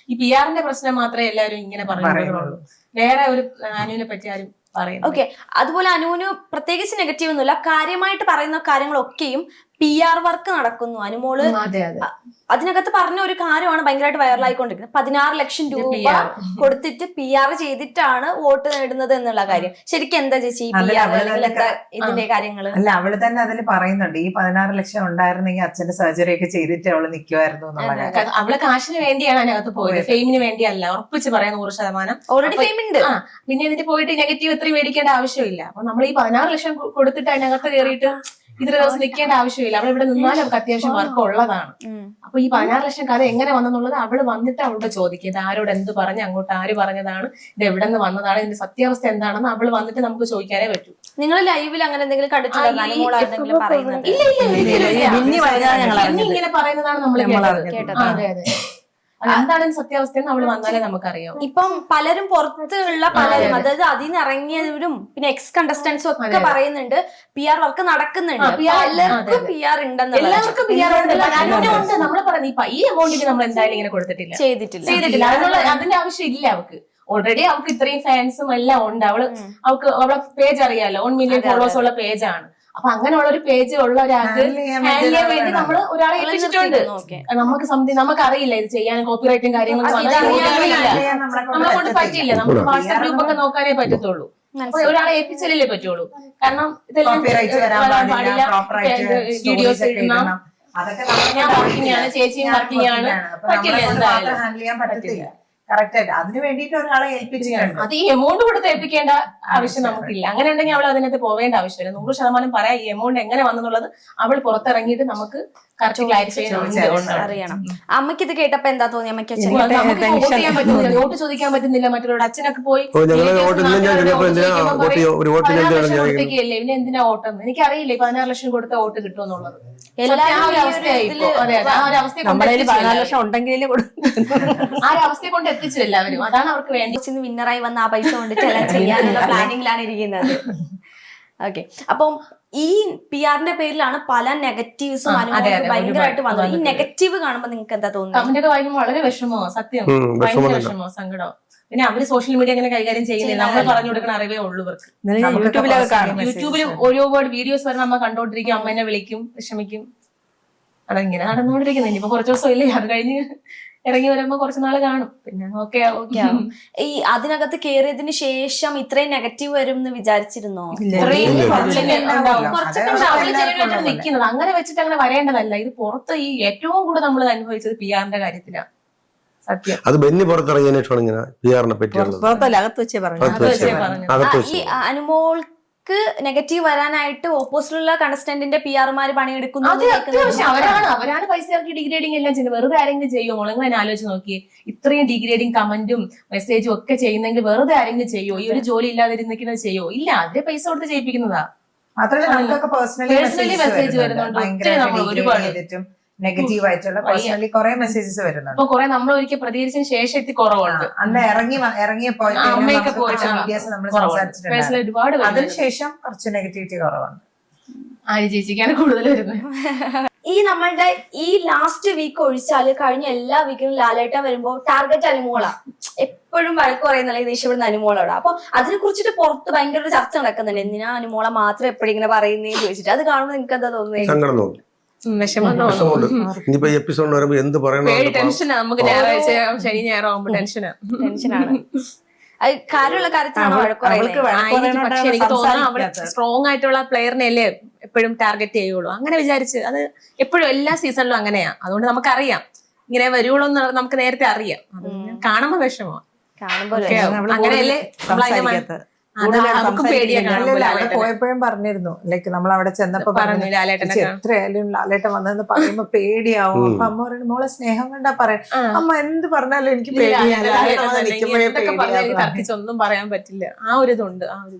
ഈ PR-ന്റെ പ്രശ്നം മാത്രമേ എല്ലാവരും ഇങ്ങനെ പറയുന്നുള്ളൂ. വേറെ ഒരു അനുവിനെ പറ്റി ആരും പറയുന്നത്. ഓക്കെ, അതുപോലെ അനുവിന് പ്രത്യേകിച്ച് നെഗറ്റീവ് ഒന്നുമില്ല. കാര്യമായിട്ട് പറയുന്ന കാര്യങ്ങളൊക്കെയും PR വർക്ക് നടക്കുന്നു. അനുമോള് അതിനകത്ത് പറഞ്ഞ ഒരു കാര്യമാണ് ഭയങ്കരമായിട്ട് വൈറലായിക്കൊണ്ടിരിക്കുന്നത്. 16 ലക്ഷം രൂപ കൊടുത്തിട്ട് PR ചെയ്തിട്ടാണ് വോട്ട് നേടുന്നത് എന്നുള്ള കാര്യം. ശരിക്കും എന്താ ചേച്ചി PR അല്ലെങ്കിൽ എന്താ ഇതിന്റെ കാര്യങ്ങള്? അല്ല, അവള് തന്നെ അതിൽ പറയുന്നുണ്ട് ഈ 16 ലക്ഷം ഉണ്ടായിരുന്നെങ്കിൽ അച്ഛന്റെ സർജറി ഒക്കെ ചെയ്തിട്ട് അവള് നിൽക്കുമായിരുന്നു എന്നുള്ള കാര്യം. അവള് കാശിന് വേണ്ടിയാണ് അതിനകത്ത് പോയത്, ഫെയിമിന് വേണ്ടിയല്ല. ഉറപ്പിച്ച് പറയാൻ 100%. ഓൾറെഡി ഫെയിം ഉണ്ട്. പിന്നെ ഇതിന്റെ പോയിട്ട് നെഗറ്റീവ് ഇത്രയും മേടിക്കേണ്ട ആവശ്യമില്ല. അപ്പൊ നമ്മൾ ഈ 16 ലക്ഷം കൊടുത്തിട്ട് അതിനകത്ത് കയറിയിട്ട് ഇത്ര ദിവസം നിൽക്കേണ്ട ആവശ്യമില്ല. അവൾ ഇവിടെ നിന്നാലും അവർക്ക് അത്യാവശ്യം വർക്ക് ഉള്ളതാണ്. അപ്പൊ ഈ 16 ലക്ഷം കഥ എങ്ങനെ വന്നെന്നുള്ളത് അവള് വന്നിട്ട് അവളോട് ചോദിക്കുക. ഇത് ആരോട് എന്ത് പറഞ്ഞു, അങ്ങോട്ട് ആര് പറഞ്ഞതാണ്, ഇത് എവിടെ നിന്ന് വന്നതാണ്, ഇതിന്റെ സത്യാവസ്ഥ എന്താണെന്ന് അവള് വന്നിട്ട് നമുക്ക് ചോദിക്കാനേ പറ്റൂ. നിങ്ങൾ ലൈവിൽ അങ്ങനെ എന്തെങ്കിലും കണ്ടിട്ടുണ്ടോ? ഇങ്ങനെ പറയുന്നതാണ് നമ്മൾ കേട്ടത്. അതെ അതെ, എന്താണ് സത്യാവസ്ഥ എന്ന് അവള് വന്നാലേ നമുക്കറിയാം. ഇപ്പം പലരും പുറത്തുള്ള പലരും, അതായത് അതിൽ നിന്ന് ഇറങ്ങിയവരും പിന്നെ എക്സ് കണ്ടസ്റ്റൻസും ഒക്കെ പറയുന്നുണ്ട് PR വർക്ക് നടക്കുന്നുണ്ട്. എല്ലാവർക്കും PR ഉണ്ടെന്ന്, എല്ലാവർക്കും PR ഉണ്ട്. നമ്മള് പറഞ്ഞു ഈ എമൗണ്ടിന് നമ്മൾ എന്തായാലും ഇങ്ങനെ ചെയ്തിട്ടില്ല. അതിന്റെ ആവശ്യം ഇല്ല അവർക്ക്. ഓൾറെഡി അവർക്ക് ഇത്രയും ഫാൻസും എല്ലാം ഉണ്ട്. അവളെ പേജ് അറിയാലോ, 1 മില്യൺ ഫോളോവേഴ്സ് ഉള്ള പേജാണ്. അപ്പൊ അങ്ങനെയുള്ള ഒരു പേജ് ഉള്ള ഒരാൾക്ക് ഹാൻഡിൽ ചെയ്യാൻ വേണ്ടി നമ്മൾ ഒരാളെ ഏൽപ്പിച്ചിട്ടുണ്ട്. നമുക്ക് അറിയില്ല ഇത് ചെയ്യാൻ, കോപ്പിറൈറ്റും കാര്യങ്ങളും നമ്മളെ കൊണ്ട് പറ്റില്ല. നമുക്ക് വാട്സ്ആപ്പ് ഗ്രൂപ്പ് ഒക്കെ നോക്കാനേ പറ്റത്തുള്ളൂ. ഒരാളെ ഏൽപ്പിച്ചാലേ പറ്റുള്ളൂ. കാരണം ഇതെല്ലാം വീഡിയോസ് ഇടണം, ഞാൻ വർക്കിംഗ് ആണ്, ചേച്ചിയും വർക്കിംഗ് ആണ്, പറ്റില്ല എന്തായാലും പറ്റില്ല. കറക്റ്റ് ആയിട്ട് അതിന് വേണ്ടിയിട്ട് ഒരാളെ ഏൽപ്പിച്ചിട്ടുണ്ട്. അത് ഈ എമൗണ്ട് കൊടുത്ത് ഏൽപ്പിക്കേണ്ട ആവശ്യം നമുക്കില്ല. അങ്ങനെ ഉണ്ടെങ്കിൽ അവൾ അതിനകത്ത് പോവേണ്ട ആവശ്യമില്ല. 100% പറയാം ഈ എമൗണ്ട് എങ്ങനെ വന്നെന്നുള്ളത് അവൾ പുറത്തിറങ്ങിയിട്ട് നമുക്ക് കറക്റ്റ് ക്ലാരിഫൈ അറിയണം. അമ്മയ്ക്ക് ഇത് കേട്ടപ്പോ എന്താ തോന്നി? അമ്മയ്ക്ക് വോട്ട് ചോദിക്കാൻ പറ്റുന്നില്ല മറ്റുള്ളവരുടെ. അച്ഛനൊക്കെ പോയി കൊടുപ്പിക്കുകയല്ലേ, പിന്നെ എന്തിനാ വോട്ടെന്ന് എനിക്കറിയില്ലേ. 16 ലക്ഷം കൊടുത്ത വോട്ട് കിട്ടുമെന്നുള്ളത് ആ ഒരു അവസ്ഥയെ കൊണ്ട് എത്തിച്ചു എല്ലാവരും. അതാണ് അവർക്ക് വേണ്ടി. വിന്നറായി വന്ന ആ പൈസ കൊണ്ടിട്ട് എല്ലാം ചെയ്യാനുള്ള പ്ലാനിങ്ങിലാണ് ഇരിക്കുന്നത്. ഓക്കെ, അപ്പം ഈ PR-ന്റെ പേരിലാണ് പല നെഗറ്റീവ്സും ഭയങ്കരമായിട്ട് വന്നത്. ഈ നെഗറ്റീവ് കാണുമ്പോൾ നിങ്ങൾക്ക് എന്താ തോന്നുന്നത്? കമന്റൊക്കെ വായിക്കുമ്പോൾ വളരെ വിഷമോ, സത്യം ഭയങ്കര വിഷമോ, സങ്കടമോ. പിന്നെ അവര് സോഷ്യൽ മീഡിയ അങ്ങനെ കൈകാര്യം ചെയ്യുന്നില്ല. നമ്മൾ പറഞ്ഞു കൊടുക്കുന്ന അറിവേ ഉള്ളൂ ഇവർക്ക്. യൂട്യൂബിൽ ഒരുപാട് വീഡിയോസ് വരുന്ന അമ്മ കണ്ടോണ്ടിരിക്കും, അമ്മ എന്നെ വിളിക്കും, വിഷമിക്കും. അതങ്ങനെ നടന്നുകൊണ്ടിരിക്കുന്നത്. ഇനിയിപ്പോ കുറച്ച് ദിവസം ഇല്ലേ, അത് കഴിഞ്ഞ് ഇറങ്ങി വരുമ്പോ കുറച്ച് നാള് കാണും, പിന്നെ ഓക്കെ ആവും. ഈ അതിനകത്ത് കേറിയതിന് ശേഷം ഇത്രയും നെഗറ്റീവ് വരും എന്ന് വിചാരിച്ചിരുന്നോ? നിൽക്കുന്നത് അങ്ങനെ വെച്ചിട്ട് അങ്ങനെ വരേണ്ടതല്ല. ഇത് പുറത്ത് ഈ ഏറ്റവും കൂടുതൽ നമ്മൾ അനുഭവിച്ചത് PR-ന്റെ കാര്യത്തിലാണ്. സത്യം. അത് ബെന്നി പുറത്തിറങ്ങിയതിനു ശേഷമാണ് ഇങ്ങനെ PR-നെ പറ്റി അനുമോൾ നെഗറ്റീവ് വരാനായിട്ട് ഓപ്പോസിറ്റുള്ള കണ്ടസ്റ്റന്റിന്റെ PR-മാര് പണിയെടുക്കുന്നു. അവരാണ് പൈസ ഇറക്കി ഡിഗ്രേഡിങ് എല്ലാം ചെയ്യുന്നത്. വെറുതെ ആരെങ്കിലും ചെയ്യുമോ? നിങ്ങൾ തന്നെ ആലോചിച്ച് നോക്കിയേ. ഇത്രയും ഡിഗ്രേഡിങ് കമന്റും മെസ്സേജും ഒക്കെ ചെയ്യുന്നെങ്കിൽ വെറുതെ ആരെങ്കിലും ചെയ്യോ? ഈ ഒരു ജോലി ഇല്ലാതിരുന്നിരിക്കുന്നത് ചെയ്യോ? ഇല്ല, അവരെ പൈസ കൊടുത്ത് ചെയ്യിപ്പിക്കുന്നതാ. പേഴ്സണലി മെസ്സേജ് വരുന്നുണ്ട് ഒരുപാട് നെഗറ്റീവ് ആയിട്ടുള്ള പേഴ്സണലി കുറെ മെസ്സേജസ് വരുന്നുണ്ട്. അപ്പൊ കുറെ നമ്മൾ ഒരിക്കൽ പ്രതികരിച്ചതിന് ശേഷം എത്തി കുറവുണ്ട്. അന്ന് ഇറങ്ങിയപ്പോ വീഡിയോസ് നമ്മൾ സംസാരിച്ചിട്ടുണ്ട്. ഒരുപാട് അതിനുശേഷം കുറച്ച് നെഗറ്റിവിറ്റി കുറവാണ്. ആര്യ ചേച്ചിക്കാണ് കൂടുതൽ വരുന്നത്. ഈ നമ്മളുടെ ഈ ലാസ്റ്റ് വീക്ക് ഒഴിച്ചാല് കഴിഞ്ഞ എല്ലാ വീക്കിലും ലാലേട്ട വരുമ്പോ ടാർഗറ്റ് അനുമോളാ. എപ്പോഴും വഴക്ക് പറയുന്നില്ല ഇത് ഇഷ്ടപ്പെടുന്ന അനുമോളോടാ. അപ്പൊ അതിനെ കുറിച്ചിട്ട് പുറത്ത് ഭയങ്കര ഒരു ചർച്ച നടക്കുന്നുണ്ട്. എന്തിനാ അനുമോളെ മാത്രം എപ്പോഴും ഇങ്ങനെ പറയുന്നേന്ന് ചോദിച്ചിട്ട്. അത് കാണുമ്പോൾ നിങ്ങൾക്ക് എന്താ തോന്നുന്നത്? ഇനിയിപ്പോ എപ്പിസോഡ് വരുമ്പോ എന്ത് പറയണം, ടെൻഷനാ. നമുക്ക് ഞായറാഴ്ച ശനി ഞായറോ ആകുമ്പോ ടെൻഷനാണ്. കാര്യമുള്ള കാര്യത്തിലാണ് വഴക്ക് പറയുന്നത്. പക്ഷെ എനിക്ക് തോന്നുന്നു അവള് സ്ട്രോങ് ആയിട്ടുള്ള പ്ലെയറിനെ അല്ലേ എപ്പോഴും ടാർഗറ്റ് ചെയ്യുള്ളൂ. അങ്ങനെ വിചാരിച്ച് അത് എപ്പോഴും എല്ലാ സീസണിലും അങ്ങനെയാ. അതുകൊണ്ട് നമുക്കറിയാം ഇങ്ങനെ വരുള്ളൂ എന്ന് നമുക്ക് നേരത്തെ അറിയാം. കാണുമ്പോ വിഷമോ, അങ്ങനെയല്ലേ പോയപ്പോഴും പറഞ്ഞിരുന്നു. ലൈക്ക് നമ്മൾ അവിടെ ചെന്നപ്പോ പറഞ്ഞു എത്രയായാലും ലാലേട്ടൻ വന്നതെന്ന് പറയുമ്പോ പേടിയാവും. അപ്പൊ അമ്മ പറയുന്നത് മോളെ സ്നേഹം വേണ്ടാ പറയാൻ. അമ്മ എന്ത് പറഞ്ഞാലും എനിക്ക് പേടിയാ, ഒന്നും പറയാൻ പറ്റില്ല. ആ ഒരു ഇതുണ്ട്.